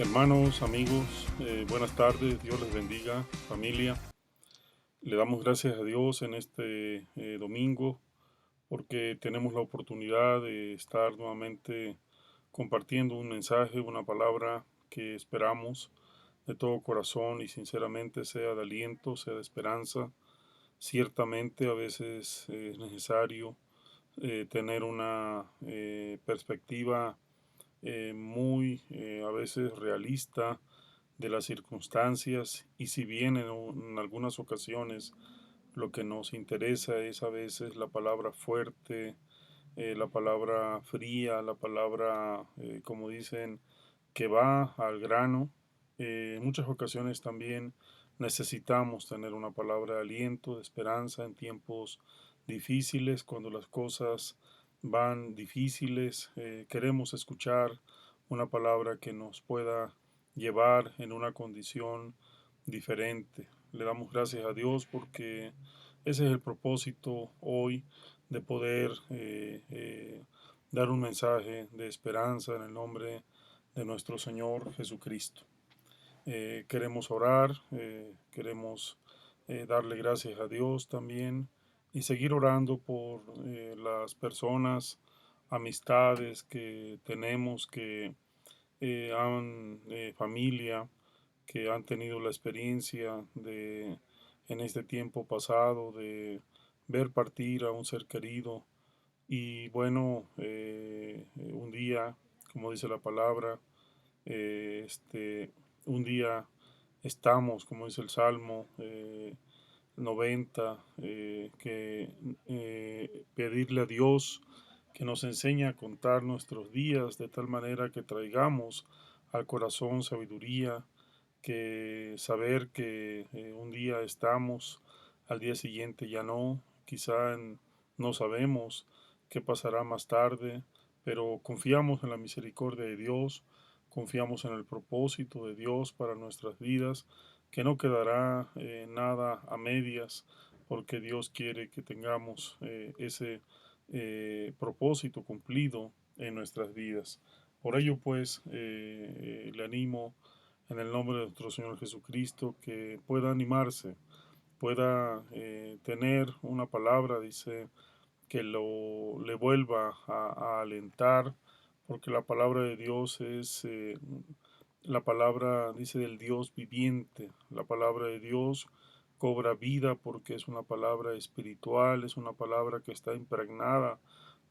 Hermanos, amigos, buenas tardes, Dios les bendiga, familia. Le damos gracias a Dios en este domingo porque tenemos la oportunidad de estar nuevamente compartiendo un mensaje, una palabra que esperamos de todo corazón y sinceramente sea de aliento, sea de esperanza. Ciertamente a veces es necesario tener una perspectiva muy a veces realista de las circunstancias, y si bien en algunas ocasiones lo que nos interesa es a veces la palabra fuerte, la palabra fría, la palabra, como dicen, que va al grano. En muchas ocasiones también necesitamos tener una palabra de aliento, de esperanza en tiempos difíciles, cuando las cosas van difíciles. Queremos escuchar una palabra que nos pueda llevar en una condición diferente. Le damos gracias a Dios porque ese es el propósito hoy, de poder dar un mensaje de esperanza en el nombre de nuestro Señor Jesucristo. Queremos orar, queremos darle gracias a Dios también y seguir orando por las personas, amistades que tenemos, que han familia, que han tenido la experiencia de en este tiempo pasado de ver partir a un ser querido. Y bueno, un día, como dice la palabra, un día estamos, como dice el Salmo 90, que pedirle a Dios que nos enseñe a contar nuestros días de tal manera que traigamos al corazón sabiduría, que saber que un día estamos, al día siguiente ya no, no sabemos qué pasará más tarde, pero confiamos en la misericordia de Dios, confiamos en el propósito de Dios para nuestras vidas, que no quedará nada a medias, porque Dios quiere que tengamos ese propósito cumplido en nuestras vidas. Por ello, pues, le animo en el nombre de nuestro Señor Jesucristo que pueda animarse, pueda tener una palabra, dice, que le vuelva a alentar, porque la palabra de Dios es la palabra, dice, del Dios viviente. La palabra de Dios cobra vida porque es una palabra espiritual, es una palabra que está impregnada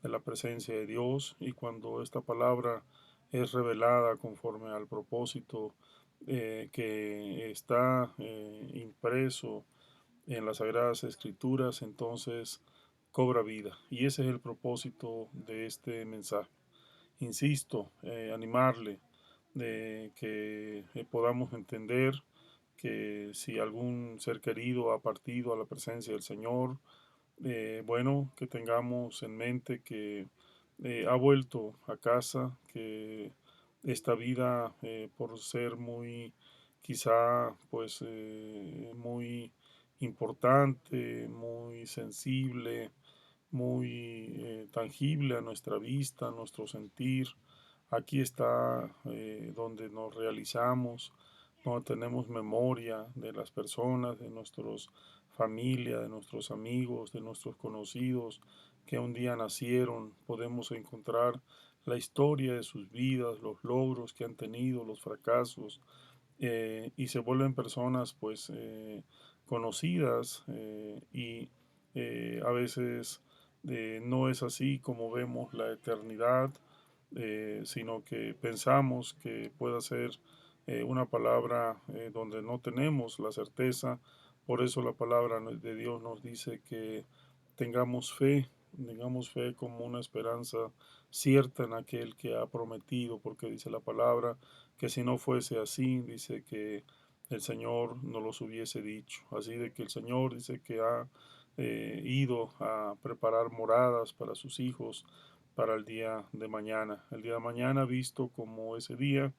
de la presencia de Dios, y cuando esta palabra es revelada conforme al propósito que está impreso en las Sagradas Escrituras, entonces cobra vida. Y ese es el propósito de este mensaje. Insisto, animarle de que podamos entender que si algún ser querido ha partido a la presencia del Señor, bueno, que tengamos en mente que ha vuelto a casa, que esta vida, por ser muy, quizá, pues, muy importante, muy sensible, muy tangible a nuestra vista, a nuestro sentir. Aquí está donde nos realizamos, donde tenemos memoria de las personas, de nuestros familia, de nuestros amigos, de nuestros conocidos que un día nacieron. Podemos encontrar la historia de sus vidas, los logros que han tenido, los fracasos, y se vuelven personas pues conocidas, y a veces no es así como vemos la eternidad, sino que pensamos que pueda ser una palabra donde no tenemos la certeza. Por eso la palabra de Dios nos dice que tengamos fe, tengamos fe como una esperanza cierta en aquel que ha prometido, porque dice la palabra que si no fuese así, dice que el Señor no los hubiese dicho. Así de que el Señor dice que ha ido a preparar moradas para sus hijos para el día de mañana. El día de mañana visto como ese día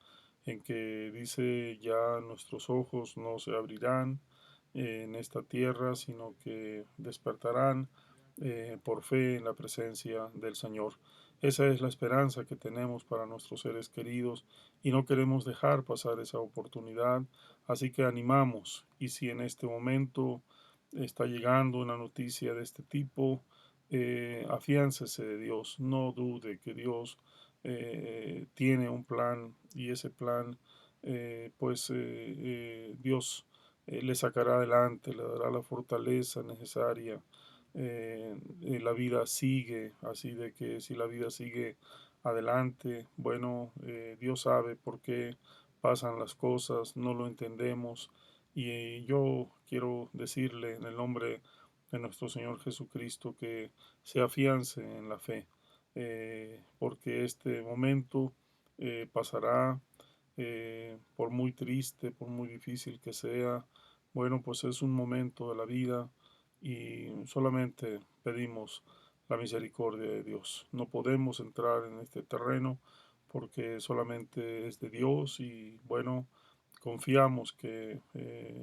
en que dice ya nuestros ojos no se abrirán en esta tierra, sino que despertarán por fe en la presencia del Señor. Esa es la esperanza que tenemos para nuestros seres queridos y no queremos dejar pasar esa oportunidad. Así que animamos, y si en este momento está llegando una noticia de este tipo, afiáncese de Dios, no dude que Dios tiene un plan, y ese plan, Dios le sacará adelante, le dará la fortaleza necesaria. La vida sigue, así de que si la vida sigue adelante, bueno, Dios sabe por qué pasan las cosas, no lo entendemos, y yo quiero decirle en el nombre de nuestro Señor Jesucristo que se afiance en la fe, porque este momento pasará, por muy triste, por muy difícil que sea. Bueno, pues es un momento de la vida y solamente pedimos la misericordia de Dios. No podemos entrar en este terreno porque solamente es de Dios, y bueno, confiamos que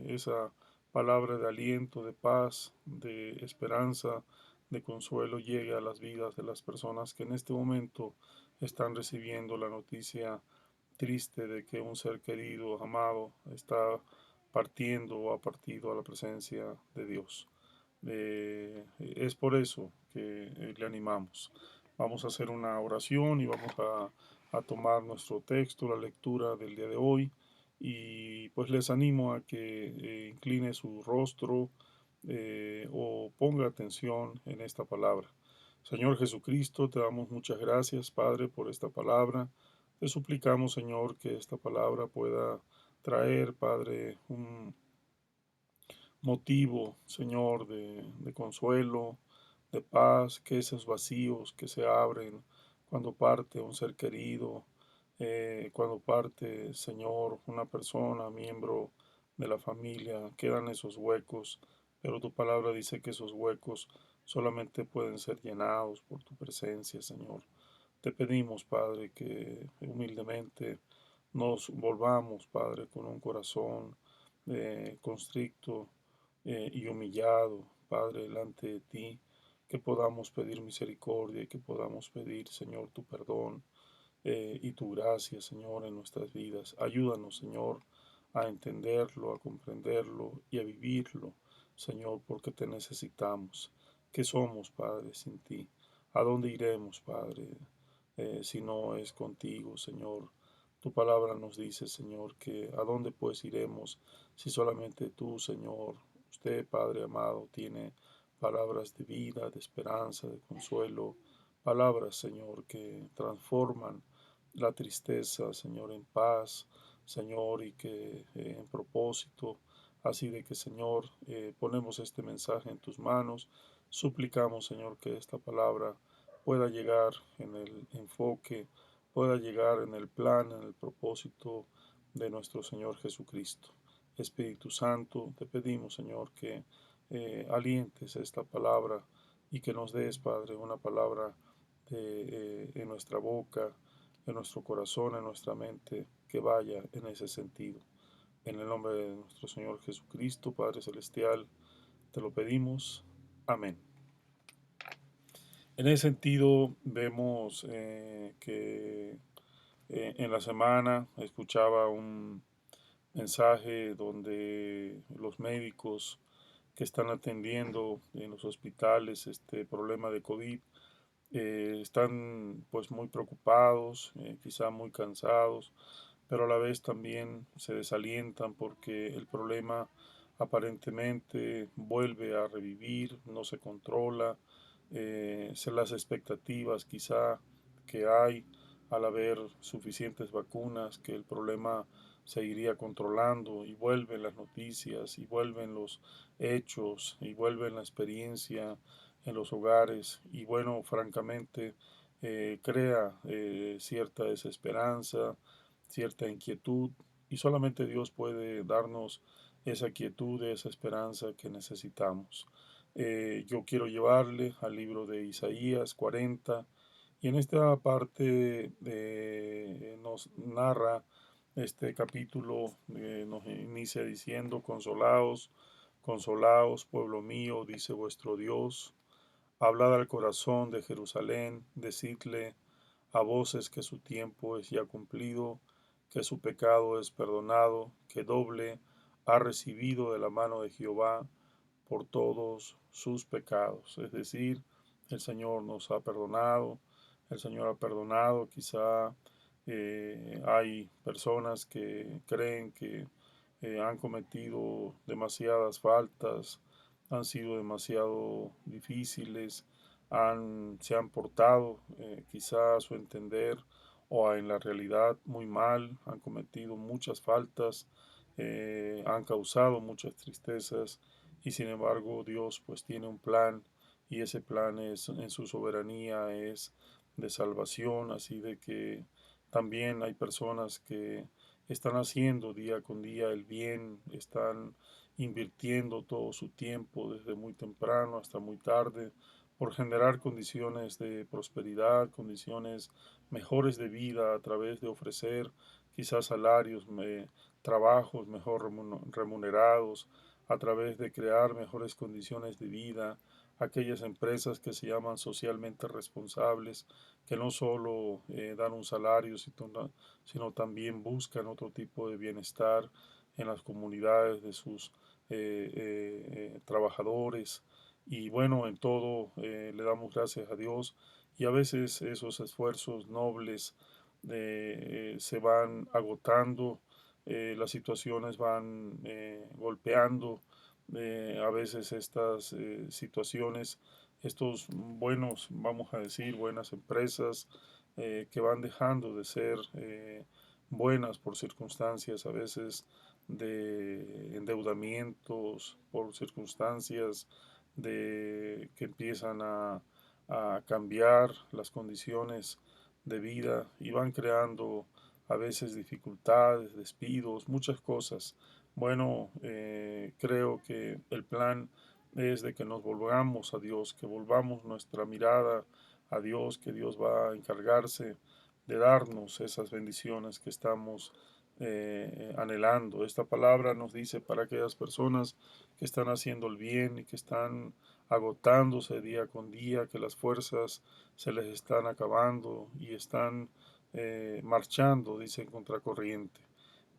esa palabra de aliento, de paz, de esperanza, de consuelo llegue a las vidas de las personas que en este momento están recibiendo la noticia triste de que un ser querido, amado, está partiendo o ha partido a la presencia de Dios. Es por eso que le animamos. Vamos a hacer una oración y vamos a tomar nuestro texto, la lectura del día de hoy, y pues les animo a que incline su rostro o ponga atención en esta palabra. Señor Jesucristo, te damos muchas gracias, Padre, por esta palabra. Te suplicamos, Señor, que esta palabra pueda traer, Padre, un motivo, Señor, de consuelo, de paz, que esos vacíos que se abren cuando parte un ser querido, cuando parte, Señor, una persona, miembro de la familia, quedan esos huecos, pero tu palabra dice que esos huecos solamente pueden ser llenados por tu presencia, Señor. Te pedimos, Padre, que humildemente nos volvamos, Padre, con un corazón constricto y humillado, Padre, delante de ti, que podamos pedir misericordia y que podamos pedir, Señor, tu perdón y tu gracia, Señor, en nuestras vidas. Ayúdanos, Señor, a entenderlo, a comprenderlo y a vivirlo, Señor, porque te necesitamos. ¿Qué somos, Padre, sin ti? ¿A dónde iremos, Padre, si no es contigo, Señor? Tu palabra nos dice, Señor, que a dónde pues iremos si solamente tú, Señor, usted, Padre amado, tiene palabras de vida, de esperanza, de consuelo, palabras, Señor, que transforman la tristeza, Señor, en paz, Señor, y que en propósito. Así de que, Señor, ponemos este mensaje en tus manos. Suplicamos, Señor, que esta palabra pueda llegar en el enfoque, pueda llegar en el plan, en el propósito de nuestro Señor Jesucristo. Espíritu Santo, te pedimos, Señor, que alientes esta palabra y que nos des, Padre, una palabra en nuestra boca, en nuestro corazón, en nuestra mente, que vaya en ese sentido. En el nombre de nuestro Señor Jesucristo, Padre Celestial, te lo pedimos. Amén. En ese sentido, vemos que en la semana escuchaba un mensaje donde los médicos que están atendiendo en los hospitales este problema de COVID están pues muy preocupados, quizá muy cansados, pero a la vez también se desalientan porque el problema aparentemente vuelve a revivir, no se controla, se las expectativas quizá que hay al haber suficientes vacunas, que el problema se iría controlando, y vuelven las noticias y vuelven los hechos y vuelven la experiencia en los hogares, y bueno, francamente crea cierta desesperanza, cierta inquietud, y solamente Dios puede darnos esa quietud, esa esperanza que necesitamos. Yo quiero llevarle al libro de Isaías 40, y en esta parte nos narra este capítulo, nos inicia diciendo: consolaos, consolaos, pueblo mío, dice vuestro Dios. Hablad al corazón de Jerusalén, decidle: a voces que su tiempo es ya cumplido, que su pecado es perdonado, que doble ha recibido de la mano de Jehová por todos sus pecados. Es decir, el Señor nos ha perdonado, el Señor ha perdonado. Quizá hay personas que creen que han cometido demasiadas faltas, han sido demasiado difíciles, se han portado quizá a su entender o en la realidad muy mal, han cometido muchas faltas, han causado muchas tristezas y sin embargo Dios pues tiene un plan y ese plan es en su soberanía es de salvación, así de que también hay personas que están haciendo día con día el bien, están invirtiendo todo su tiempo desde muy temprano hasta muy tarde por generar condiciones de prosperidad, condiciones mejores de vida a través de ofrecer quizás salarios, trabajos mejor remunerados, a través de crear mejores condiciones de vida, aquellas empresas que se llaman socialmente responsables, que no solo dan un salario, sino también buscan otro tipo de bienestar en las comunidades de sus trabajadores. Y bueno, en todo le damos gracias a Dios y a veces esos esfuerzos nobles se van agotando, las situaciones van golpeando, a veces estas situaciones, estos buenos, vamos a decir, buenas empresas que van dejando de ser buenas por circunstancias a veces de endeudamientos, por circunstancias de que empiezan a cambiar las condiciones de vida y van creando a veces dificultades, despidos, muchas cosas. Bueno, creo que el plan es de que nos volvamos a Dios, que volvamos nuestra mirada a Dios, que Dios va a encargarse de darnos esas bendiciones que estamos anhelando. Esta palabra nos dice para aquellas personas que están haciendo el bien y que están agotándose día con día, que las fuerzas se les están acabando y están marchando, dice, en contracorriente.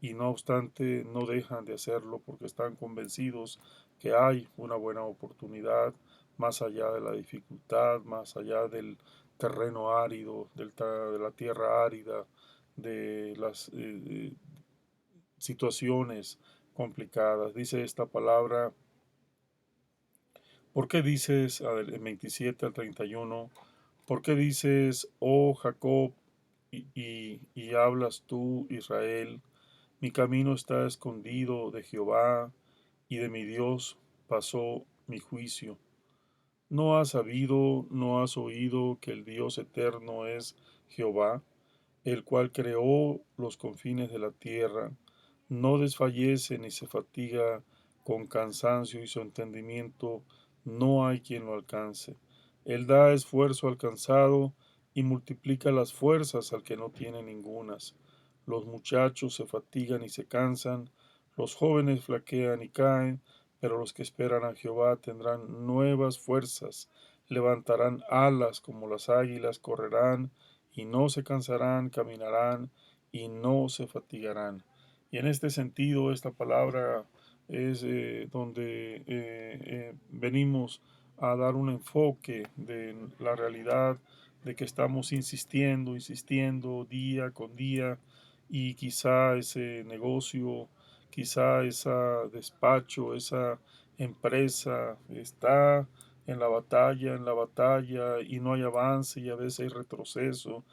Y no obstante, no dejan de hacerlo porque están convencidos que hay una buena oportunidad más allá de la dificultad, más allá del terreno árido, de la tierra árida, de las situaciones complicadas. Dice esta palabra, ¿por qué dices, el 27 al 31, por qué dices, oh Jacob, y hablas tú, Israel, mi camino está escondido de Jehová, y de mi Dios pasó mi juicio? ¿No has sabido, no has oído que el Dios eterno es Jehová, el cual creó los confines de la tierra? No desfallece ni se fatiga con cansancio y su entendimiento no hay quien lo alcance. Él da esfuerzo al cansado y multiplica las fuerzas al que no tiene ningunas. Los muchachos se fatigan y se cansan, los jóvenes flaquean y caen, pero los que esperan a Jehová tendrán nuevas fuerzas, levantarán alas como las águilas, correrán y no se cansarán, caminarán y no se fatigarán. Y en este sentido, esta palabra es donde venimos a dar un enfoque de la realidad de que estamos insistiendo, insistiendo día con día y quizá ese negocio, quizá ese despacho, esa empresa está en la batalla y no hay avance y a veces hay retroceso,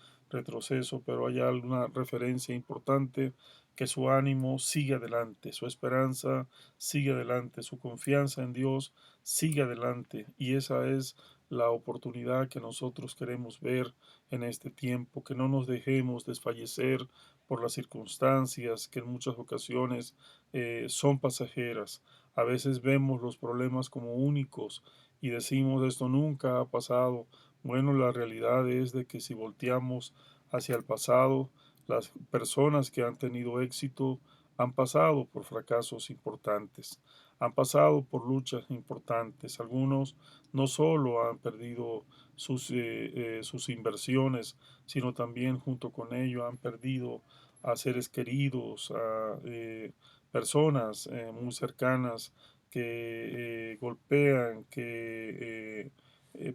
pero hay alguna referencia importante que su ánimo sigue adelante, su esperanza sigue adelante, su confianza en Dios sigue adelante y esa es la oportunidad que nosotros queremos ver en este tiempo, que no nos dejemos desfallecer por las circunstancias que en muchas ocasiones son pasajeras. A veces vemos los problemas como únicos y decimos esto nunca ha pasado. Bueno, la realidad es de que si volteamos hacia el pasado, las personas que han tenido éxito han pasado por fracasos importantes, han pasado por luchas importantes. Algunos no solo han perdido sus inversiones, sino también junto con ello han perdido a seres queridos, a personas muy cercanas que golpean, que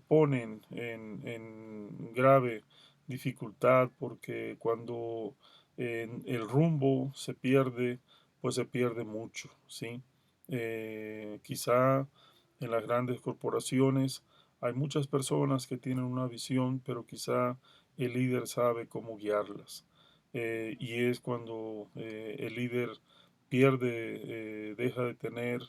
ponen en grave dificultad, porque cuando el rumbo se pierde, pues se pierde mucho, ¿sí? Quizá en las grandes corporaciones hay muchas personas que tienen una visión, pero quizá el líder sabe cómo guiarlas. Y es cuando el líder pierde, deja de tener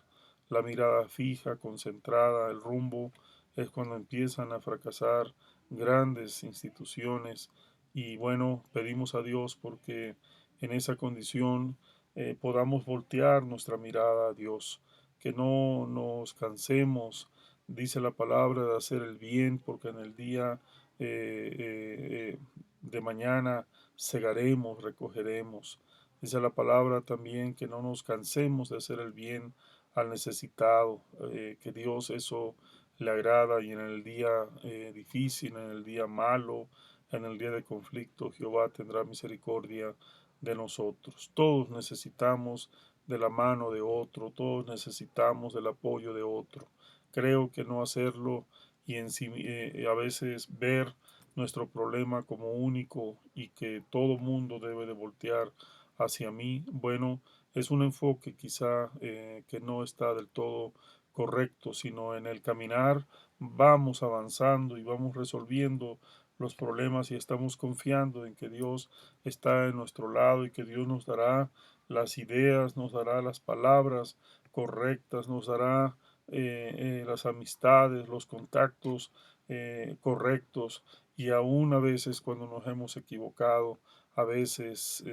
la mirada fija, concentrada, el rumbo, es cuando empiezan a fracasar grandes instituciones. Y bueno, pedimos a Dios porque en esa condición podamos voltear nuestra mirada a Dios, que no nos cansemos, dice la palabra, de hacer el bien, porque en el día de mañana segaremos, recogeremos. Dice la palabra también que no nos cansemos de hacer el bien al necesitado, que Dios eso le agrada, y en el día difícil, en el día malo, en el día de conflicto, Jehová tendrá misericordia de nosotros. Todos necesitamos de la mano de otro, todos necesitamos del apoyo de otro. Creo que no hacerlo y a veces ver nuestro problema como único y que todo mundo debe de voltear hacia mí, bueno, es un enfoque quizá que no está del todo correcto, sino en el caminar vamos avanzando y vamos resolviendo los problemas y estamos confiando en que Dios está en nuestro lado y que Dios nos dará las ideas, nos dará las palabras correctas, nos dará las amistades, los contactos correctos, y aún a veces cuando nos hemos equivocado, a veces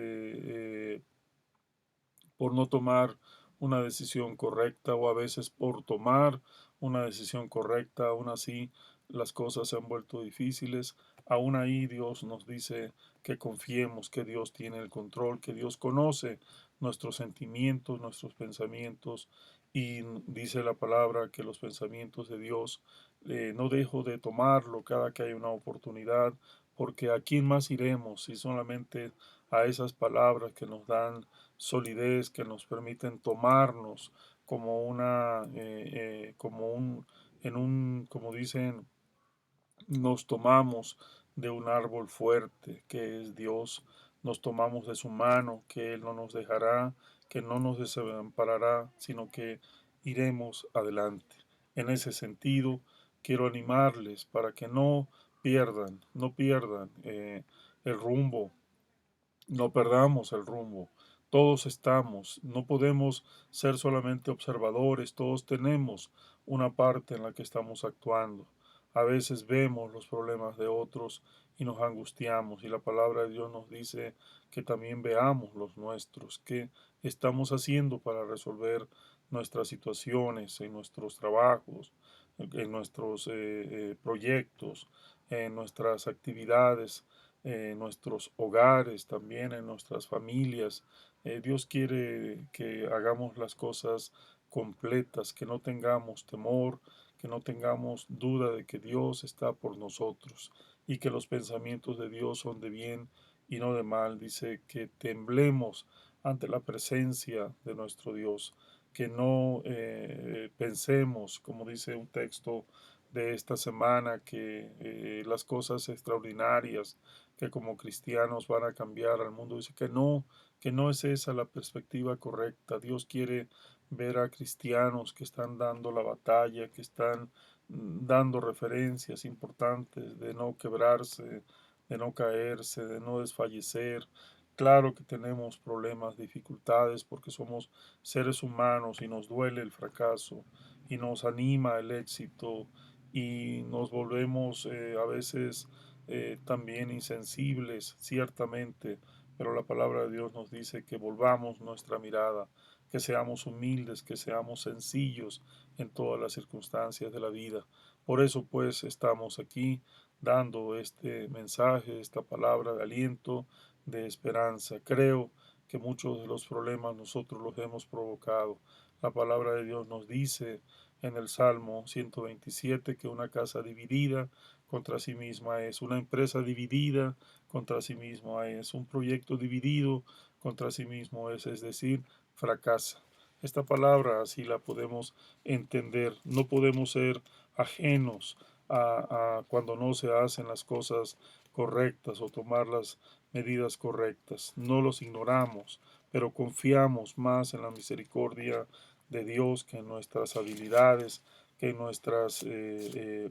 por no tomar una decisión correcta, o a veces por tomar una decisión correcta, aún así las cosas se han vuelto difíciles. Aún ahí Dios nos dice que confiemos, que Dios tiene el control, que Dios conoce nuestros sentimientos, nuestros pensamientos, y dice la palabra que los pensamientos de Dios no dejo de tomarlo cada que hay una oportunidad, porque ¿a quién más iremos si solamente a esas palabras que nos dan solidez, que nos permiten tomarnos como como como dicen, nos tomamos de un árbol fuerte que es Dios, nos tomamos de su mano, que Él no nos dejará, que no nos desamparará, sino que iremos adelante. En ese sentido, quiero animarles para que no pierdan el rumbo, no perdamos el rumbo. Todos estamos, no podemos ser solamente observadores, todos tenemos una parte en la que estamos actuando. A veces vemos los problemas de otros y nos angustiamos, y la palabra de Dios nos dice que también veamos los nuestros, qué estamos haciendo para resolver nuestras situaciones en nuestros trabajos, en nuestros proyectos, en nuestras actividades, en nuestros hogares, también en nuestras familias. Dios quiere que hagamos las cosas completas, que no tengamos temor, que no tengamos duda de que Dios está por nosotros y que los pensamientos de Dios son de bien y no de mal. Dice que temblemos ante la presencia de nuestro Dios, que no pensemos, como dice un texto de esta semana, que las cosas extraordinarias que como cristianos van a cambiar al mundo. Dice que no es esa la perspectiva correcta. Dios quiere ver a cristianos que están dando la batalla, que están dando referencias importantes de no quebrarse, de no caerse, de no desfallecer. Claro que tenemos problemas, dificultades, porque somos seres humanos y nos duele el fracaso y nos anima el éxito y nos volvemos a veces también insensibles, ciertamente, pero la palabra de Dios nos dice que volvamos nuestra mirada, que seamos humildes, que seamos sencillos en todas las circunstancias de la vida. Por eso pues estamos aquí dando este mensaje, esta palabra de aliento, de esperanza. Creo que muchos de los problemas nosotros los hemos provocado. La palabra de Dios nos dice en el Salmo 127 que una casa dividida contra sí misma es, una empresa dividida contra sí misma es, un proyecto dividido contra sí mismo es decir, fracasa. Esta palabra así la podemos entender. No podemos ser ajenos a cuando no se hacen las cosas correctas o tomar las medidas correctas. No los ignoramos, pero confiamos más en la misericordia de Dios que en nuestras habilidades, que en nuestras en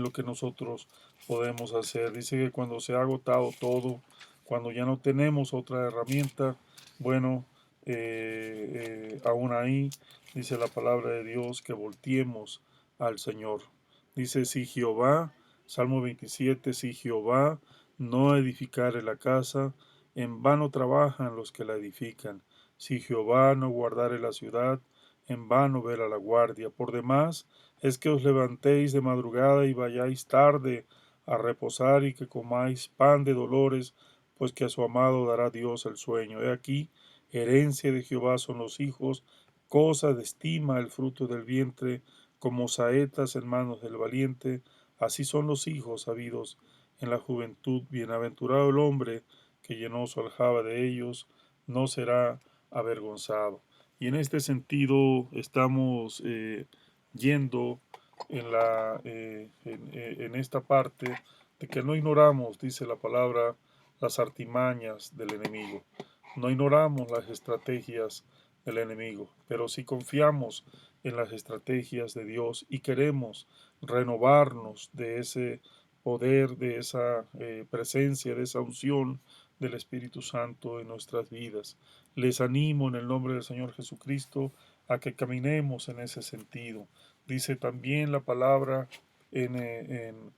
lo que nosotros podemos hacer. Dice que cuando se ha agotado todo, cuando ya no tenemos otra herramienta, bueno, aún ahí dice la palabra de Dios que volteemos al Señor. Dice, si Jehová, Salmo 27, si Jehová no edificare la casa, en vano trabajan los que la edifican. Si Jehová no guardare la ciudad, en vano vela la guardia. Por demás, es que os levantéis de madrugada y vayáis tarde a reposar y que comáis pan de dolores, pues que a su amado dará Dios el sueño. He aquí, herencia de Jehová son los hijos, cosa de estima el fruto del vientre, como saetas en manos del valiente, así son los hijos habidos en la juventud. Bienaventurado el hombre que llenó su aljaba de ellos, no será avergonzado. Y en este sentido estamos yendo en esta parte de que no ignoramos, dice la palabra, las artimañas del enemigo. No ignoramos las estrategias del enemigo, pero si confiamos en las estrategias de Dios y queremos renovarnos de ese poder, de esa presencia, de esa unción del Espíritu Santo en nuestras vidas. Les animo en el nombre del Señor Jesucristo a que caminemos en ese sentido. Dice también la palabra en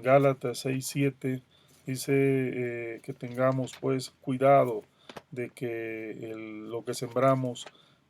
Gálatas 6:7, dice que tengamos pues cuidado de que lo que sembramos,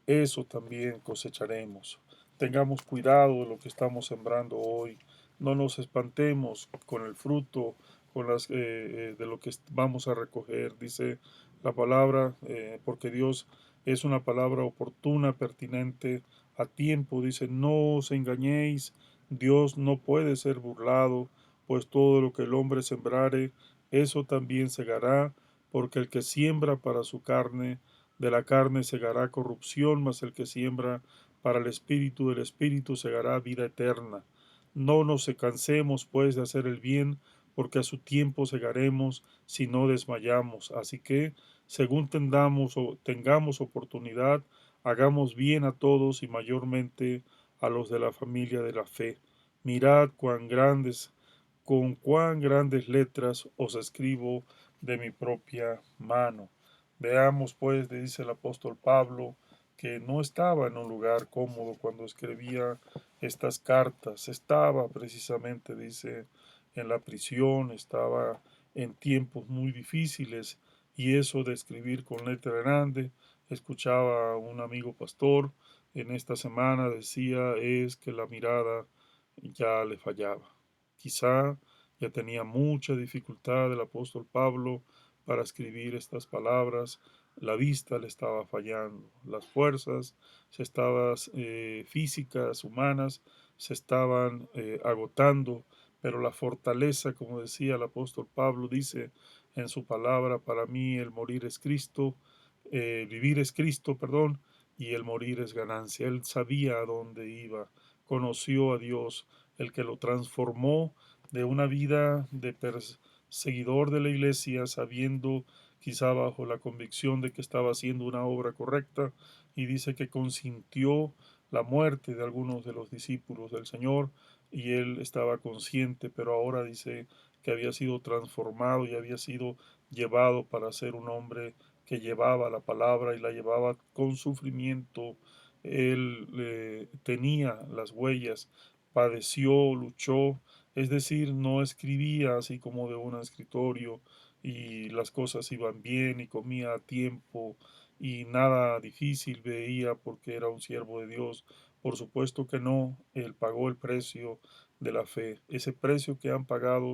eso también cosecharemos. Tengamos cuidado de lo que estamos sembrando hoy. No nos espantemos con el fruto, de lo que vamos a recoger. Dice la palabra, porque Dios es una palabra oportuna, pertinente, a tiempo. Dice, no os engañéis, Dios no puede ser burlado, pues todo lo que el hombre sembrare, eso también segará, porque el que siembra para su carne, de la carne segará corrupción, mas el que siembra para el espíritu, del espíritu segará vida eterna. No nos cansemos, pues, de hacer el bien, porque a su tiempo segaremos si no desmayamos. Así que, según tengamos oportunidad, hagamos bien a todos y mayormente a los de la familia de la fe. Mirad con cuán grandes letras os escribo de mi propia mano. Veamos pues, dice el apóstol Pablo, que no estaba en un lugar cómodo cuando escribía estas cartas. Estaba precisamente, dice, en la prisión, estaba en tiempos muy difíciles y eso de escribir con letra grande, escuchaba a un amigo pastor en esta semana, decía, es que la mirada ya le fallaba. Quizá ya tenía mucha dificultad el apóstol Pablo para escribir estas palabras, la vista le estaba fallando, las fuerzas físicas, humanas, se estaban agotando, pero la fortaleza, como decía el apóstol Pablo, dice en su palabra, para mí el morir es Cristo, vivir es Cristo, perdón, y el morir es ganancia. Él sabía a dónde iba, conoció a Dios, el que lo transformó de una vida de perseguidor de la iglesia, sabiendo quizá bajo la convicción de que estaba haciendo una obra correcta, y dice que consintió la muerte de algunos de los discípulos del Señor, y él estaba consciente, pero ahora dice que había sido transformado y había sido llevado para ser un hombre que llevaba la palabra y la llevaba con sufrimiento. Él tenía las huellas, padeció, luchó, es decir, no escribía así como de un escritorio y las cosas iban bien y comía a tiempo y nada difícil veía porque era un siervo de Dios. Por supuesto que no, él pagó el precio de la fe, ese precio que han pagado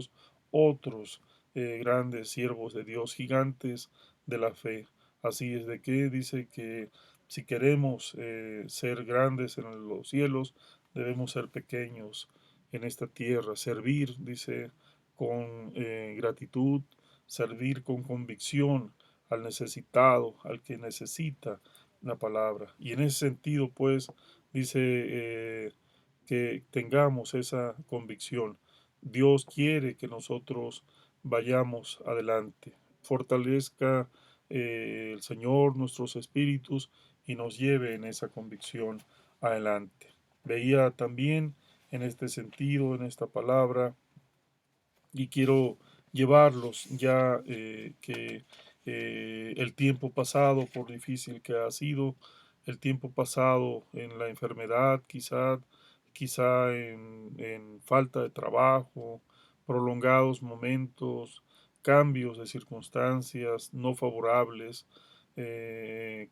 otros grandes siervos de Dios, gigantes de la fe. Así es de que dice que si queremos ser grandes en los cielos, debemos ser pequeños en esta tierra, servir, dice, con gratitud, servir con convicción al necesitado, al que necesita la palabra. Y en ese sentido, pues, dice que tengamos esa convicción. Dios quiere que nosotros vayamos adelante, fortalezca el Señor nuestros espíritus y nos lleve en esa convicción adelante. Veía también en este sentido, en esta palabra, y quiero llevarlos ya que el tiempo pasado, por difícil que ha sido, el tiempo pasado en la enfermedad, quizá en falta de trabajo, prolongados momentos, cambios de circunstancias no favorables,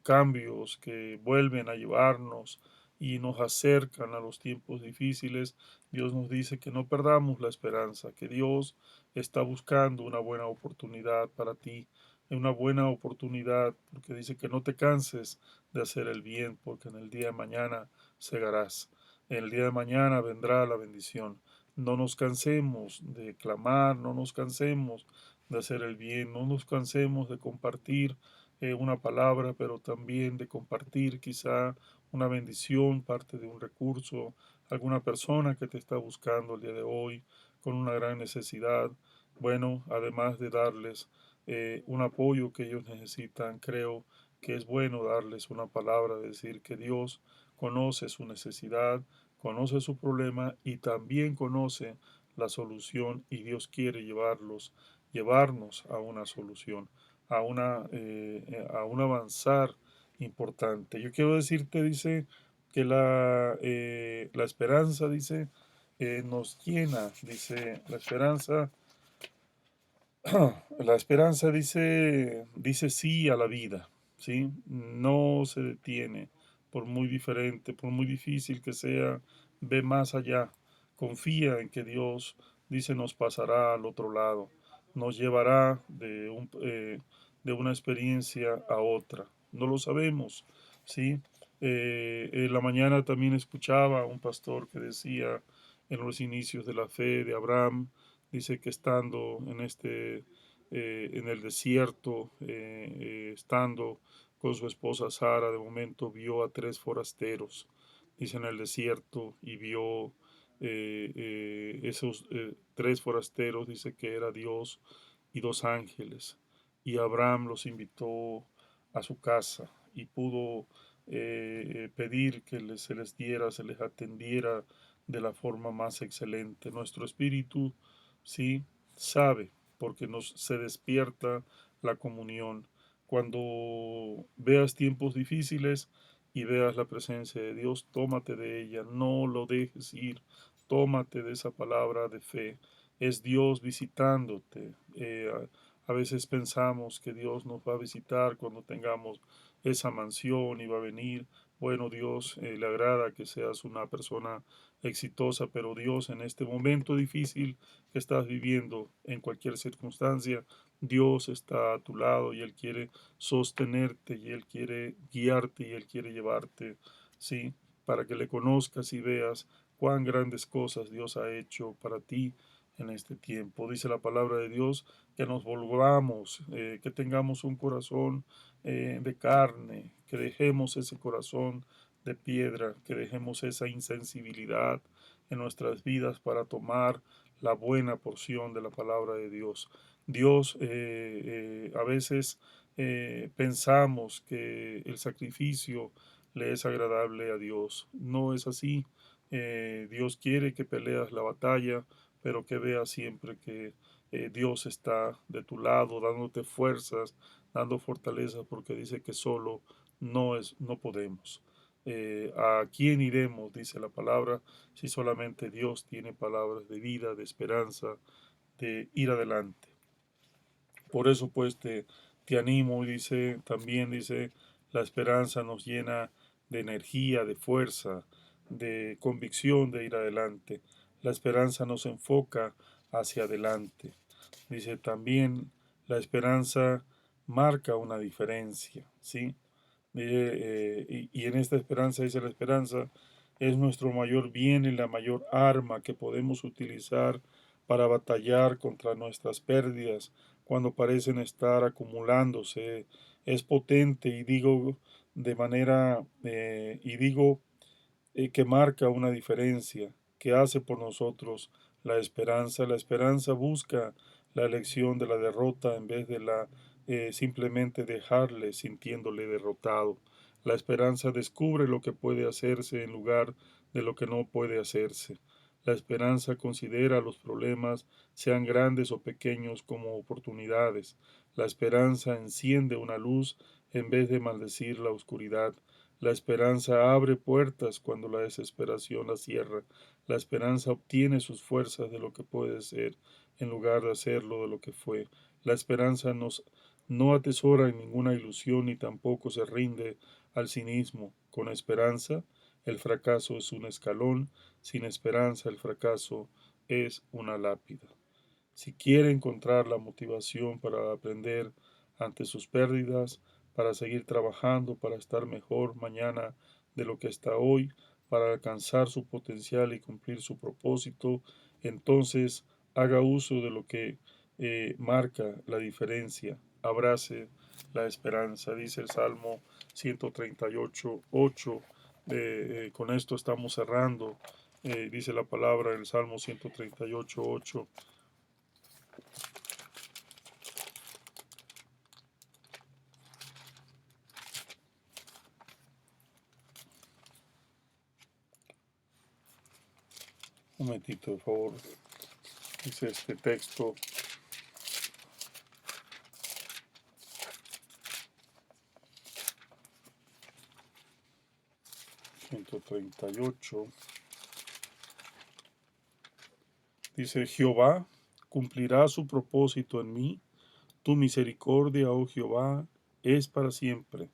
cambios que vuelven a llevarnos y nos acercan a los tiempos difíciles. Dios nos dice que no perdamos la esperanza, que Dios está buscando una buena oportunidad para ti, una buena oportunidad, porque dice que no te canses de hacer el bien, porque en el día de mañana segarás. En el día de mañana vendrá la bendición. No nos cansemos de clamar, no nos cansemos de hacer el bien, no nos cansemos de compartir una palabra, pero también de compartir quizá una bendición, parte de un recurso, alguna persona que te está buscando el día de hoy con una gran necesidad. Bueno, además de darles un apoyo que ellos necesitan, creo que es bueno darles una palabra, decir que Dios conoce su necesidad, conoce su problema y también conoce la solución y Dios quiere llevarnos a una solución, a un avanzar importante. Yo quiero decirte, dice, que la esperanza, dice, nos llena, dice, la esperanza dice sí a la vida, ¿sí? No se detiene, por muy diferente, por muy difícil que sea, ve más allá, confía en que Dios, dice, nos pasará al otro lado, nos llevará de una experiencia a otra. No lo sabemos, ¿sí? En la mañana también escuchaba a un pastor que decía en los inicios de la fe de Abraham, dice que estando en el desierto, estando con su esposa Sara, de momento vio a tres forasteros, dice en el desierto, y vio esos tres forasteros, dice que era Dios y dos ángeles, y Abraham los invitó a su casa y pudo pedir que se les diera, se les atendiera de la forma más excelente. Nuestro espíritu, sí, sabe, porque se despierta la comunión. Cuando veas tiempos difíciles y veas la presencia de Dios, tómate de ella, no lo dejes ir, tómate de esa palabra de fe. Es Dios visitándote. A veces pensamos que Dios nos va a visitar cuando tengamos esa mansión y va a venir. Bueno, Dios le agrada que seas una persona exitosa, pero Dios en este momento difícil que estás viviendo, en cualquier circunstancia, Dios está a tu lado y Él quiere sostenerte y Él quiere guiarte y Él quiere llevarte, ¿sí? Para que le conozcas y veas cuán grandes cosas Dios ha hecho para ti en este tiempo. Dice la palabra de Dios que nos volvamos, que tengamos un corazón de carne, que dejemos ese corazón de piedra, que dejemos esa insensibilidad en nuestras vidas para tomar la buena porción de la palabra de Dios. Dios, a veces pensamos que el sacrificio le es agradable a Dios. No es así. Dios quiere que peleas la batalla, pero que veas siempre que Dios está de tu lado, dándote fuerzas, dando fortaleza, porque dice que solo no podemos. ¿A quién iremos? Dice la palabra, si solamente Dios tiene palabras de vida, de esperanza, de ir adelante. Por eso pues te animo y dice, también dice, la esperanza nos llena de energía, de fuerza, de convicción de ir adelante. La esperanza nos enfoca hacia adelante. Dice también, la esperanza marca una diferencia, ¿sí? Y en esta esperanza, dice la esperanza, es nuestro mayor bien y la mayor arma que podemos utilizar para batallar contra nuestras pérdidas cuando parecen estar acumulándose. Es potente y digo de manera, y digo que marca una diferencia, que hace por nosotros la esperanza. La esperanza busca la elección de la derrota en vez de la simplemente dejarle sintiéndole derrotado. La esperanza descubre lo que puede hacerse en lugar de lo que no puede hacerse. La esperanza considera los problemas, sean grandes o pequeños, como oportunidades. La esperanza enciende una luz en vez de maldecir la oscuridad. La esperanza abre puertas cuando la desesperación las cierra. La esperanza obtiene sus fuerzas de lo que puede ser, en lugar de hacerlo de lo que fue. La esperanza no atesora en ninguna ilusión ni tampoco se rinde al cinismo. Con esperanza, el fracaso es un escalón. Sin esperanza, el fracaso es una lápida. Si quiere encontrar la motivación para aprender ante sus pérdidas, para seguir trabajando, para estar mejor mañana de lo que está hoy, para alcanzar su potencial y cumplir su propósito, entonces haga uso de lo que marca la diferencia. Abrace la esperanza, dice el Salmo 138:8. Con esto estamos cerrando. Dice la palabra en el Salmo 138:8. Un momentito, por favor. Dice este texto: 138. Dice: Jehová cumplirá su propósito en mí. Tu misericordia, oh Jehová, es para siempre.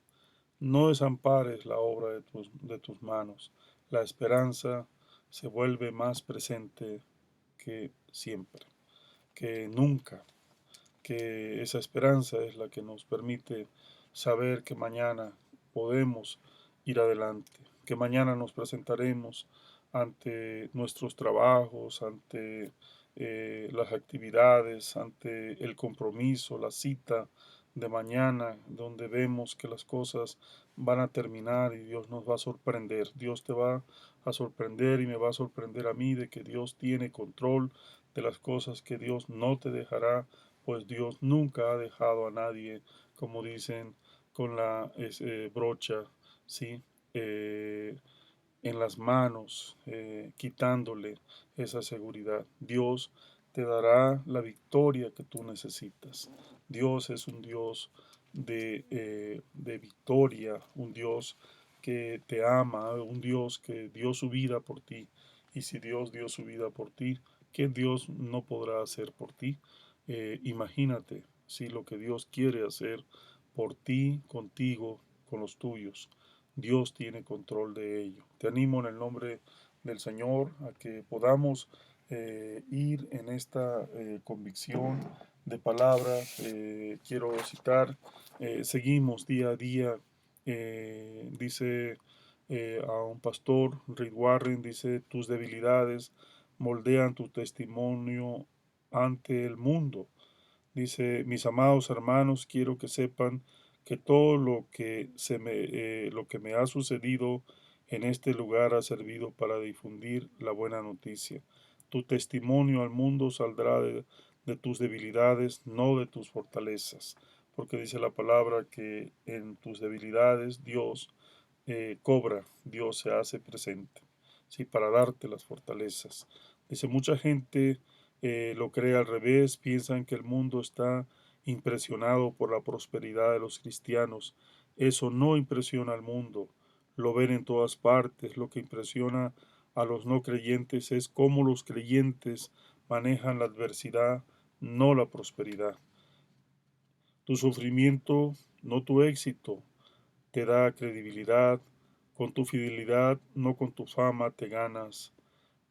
No desampares la obra de tus manos. La esperanza se vuelve más presente que siempre, que nunca. Que esa esperanza es la que nos permite saber que mañana podemos ir adelante, que mañana nos presentaremos ante nuestros trabajos, ante las actividades, ante el compromiso, la cita de mañana, donde vemos que las cosas van a terminar y Dios nos va a sorprender. Dios te va a sorprender y me va a sorprender a mí de que Dios tiene control de las cosas, que Dios no te dejará, pues Dios nunca ha dejado a nadie, como dicen, con la brocha, ¿sí? Eh, en las manos, quitándole esa seguridad. Dios te dará la victoria que tú necesitas. Dios es un Dios de victoria, un Dios que te ama, un Dios que dio su vida por ti. Y si Dios dio su vida por ti, ¿qué Dios no podrá hacer por ti? Imagínate si lo que Dios quiere hacer por ti, contigo, con los tuyos. Dios tiene control de ello. Te animo en el nombre del Señor a que podamos ir en esta convicción de palabra. Quiero citar, seguimos día a día, dice a un pastor, Rick Warren, dice: tus debilidades moldean tu testimonio ante el mundo. Dice: mis amados hermanos, quiero que sepan que todo lo que me ha sucedido en este lugar ha servido para difundir la buena noticia. Tu testimonio al mundo saldrá de tus debilidades, no de tus fortalezas, porque dice la palabra que en tus debilidades Dios cobra, Dios se hace presente, ¿sí? Para darte las fortalezas. Dice: mucha gente lo cree al revés, piensan que el mundo está impresionado por la prosperidad de los cristianos. Eso no impresiona al mundo, lo ven en todas partes. Lo que impresiona a los no creyentes es cómo los creyentes manejan la adversidad, no la prosperidad. Tu sufrimiento, no tu éxito, te da credibilidad. Con tu fidelidad, no con tu fama, te ganas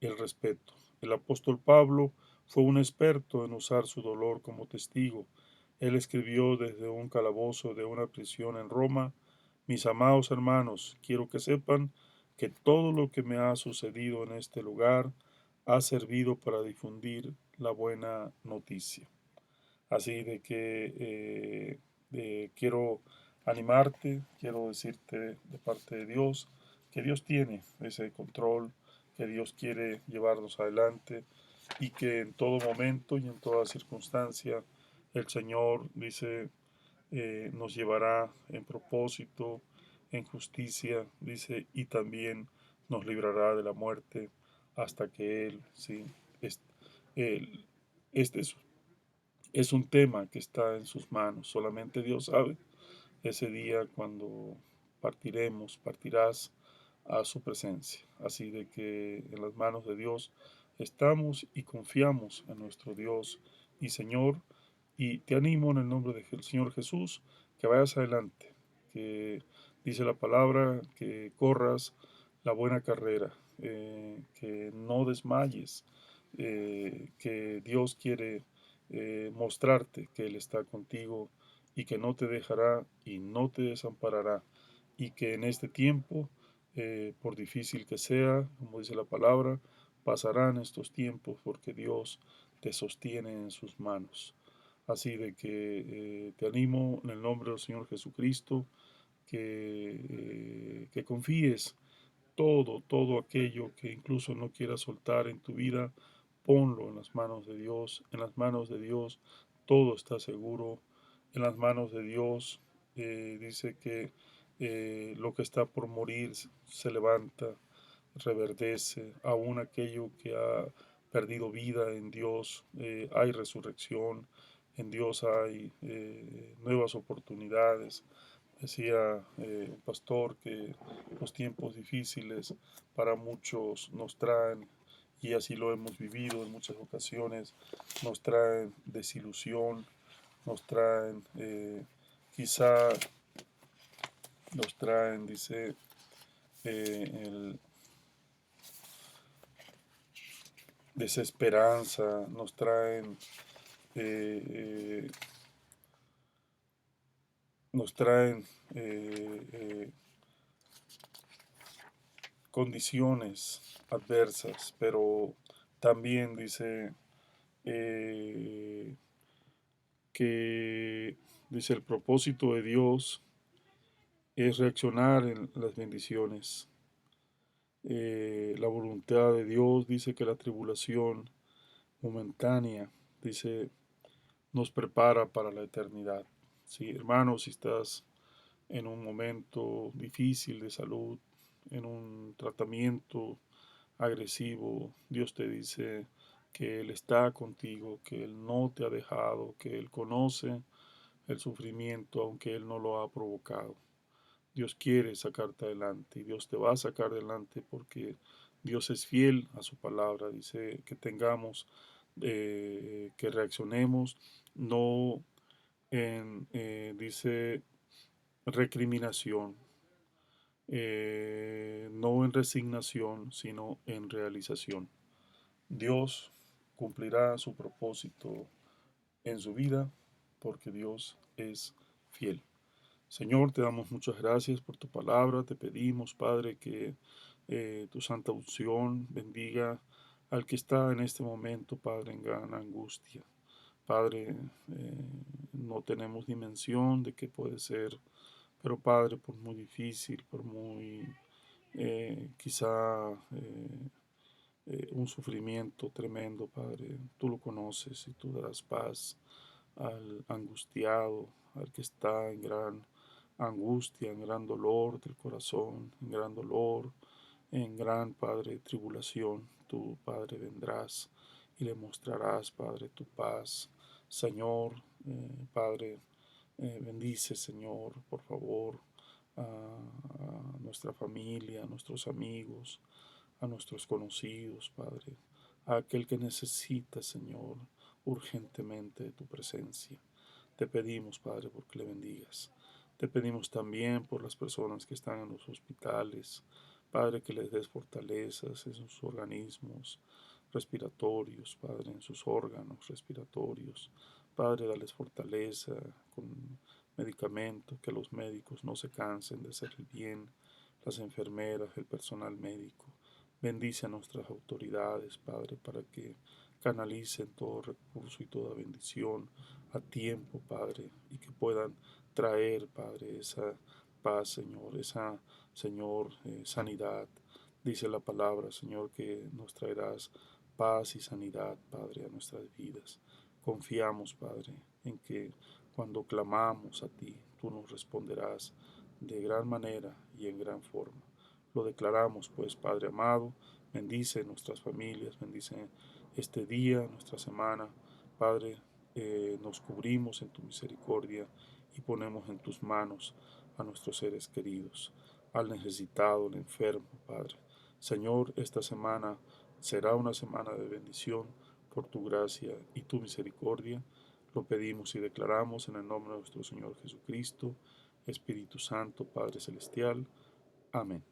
el respeto. El apóstol Pablo fue un experto en usar su dolor como testigo. Él escribió desde un calabozo de una prisión en Roma: Mis amados hermanos, quiero que sepan que todo lo que me ha sucedido en este lugar ha servido para difundir la buena noticia. Así de que quiero animarte, quiero decirte de parte de Dios que Dios tiene ese control, que Dios quiere llevarnos adelante y que en todo momento y en toda circunstancia el Señor dice nos llevará en propósito, en justicia, dice, y también nos librará de la muerte hasta que Él, sí, él, este es un tema que está en sus manos. Solamente Dios sabe ese día cuando partiremos, partirás a su presencia. Así de que en las manos de Dios estamos y confiamos en nuestro Dios y Señor. Y te animo en el nombre del Señor Jesús que vayas adelante, que dice la palabra, que corras la buena carrera, que no desmayes, que Dios quiere mostrarte que Él está contigo y que no te dejará y no te desamparará y que en este tiempo, por difícil que sea, como dice la palabra, pasarán estos tiempos porque Dios te sostiene en sus manos. Así de que te animo en el nombre del Señor Jesucristo que confíes todo aquello que incluso no quieras soltar en tu vida, ponlo en las manos de Dios. En las manos de Dios todo está seguro. En las manos de Dios dice que lo que está por morir se levanta, reverdece. Aún aquello que ha perdido vida en Dios, hay resurrección. En Dios hay nuevas oportunidades. Decía un pastor que los tiempos difíciles para muchos nos traen, y así lo hemos vivido en muchas ocasiones, nos traen desilusión, nos traen, quizá nos traen, dice, el desesperanza, nos traen, eh, eh, nos traen condiciones adversas, pero también dice eh, que dice el propósito de Dios es reaccionar en las bendiciones. La voluntad de Dios dice que la tribulación momentánea, dice, nos prepara para la eternidad. Sí, hermanos, si estás en un momento difícil de salud, en un tratamiento agresivo, Dios te dice que Él está contigo, que Él no te ha dejado, que Él conoce el sufrimiento aunque Él no lo ha provocado. Dios quiere sacarte adelante y Dios te va a sacar adelante porque Dios es fiel a su palabra. Dice que tengamos, que reaccionemos, no en, dice, recriminación, no en resignación, sino en realización. Dios cumplirá su propósito en su vida porque Dios es fiel. Señor, te damos muchas gracias por tu palabra. Te pedimos, Padre, que tu santa unción bendiga al que está en este momento, Padre, en gran angustia. Padre, no tenemos dimensión de qué puede ser, pero Padre, por muy difícil, por muy quizá un sufrimiento tremendo, Padre, tú lo conoces y tú darás paz al angustiado, al que está en gran angustia, en gran dolor del corazón, en gran dolor, en gran, Padre, tribulación. Tú, Padre, vendrás y le mostrarás, Padre, tu paz. Señor, Padre, bendice, Señor, por favor, a nuestra familia, a nuestros amigos, a nuestros conocidos, Padre, a aquel que necesita, Señor, urgentemente de tu presencia. Te pedimos, Padre, porque le bendigas. Te pedimos también por las personas que están en los hospitales, Padre, que les des fortalezas en sus organismos respiratorios, Padre, en sus órganos respiratorios. Padre, dales fortaleza con medicamentos, que los médicos no se cansen de hacer el bien, las enfermeras, el personal médico. Bendice a nuestras autoridades, Padre, para que canalicen todo recurso y toda bendición a tiempo, Padre, y que puedan traer, Padre, esa paz, Señor, esa, Señor, sanidad. Dice la palabra, Señor, que nos traerás paz y sanidad, Padre, a nuestras vidas. Confiamos, Padre, en que cuando clamamos a ti, tú nos responderás de gran manera y en gran forma. Lo declaramos, pues, Padre amado, bendice nuestras familias, bendice este día, nuestra semana. Padre, nos cubrimos en tu misericordia y ponemos en tus manos a nuestros seres queridos, al necesitado, al enfermo, Padre. Señor, esta semana será una semana de bendición por tu gracia y tu misericordia. Lo pedimos y declaramos en el nombre de nuestro Señor Jesucristo, Espíritu Santo, Padre Celestial. Amén.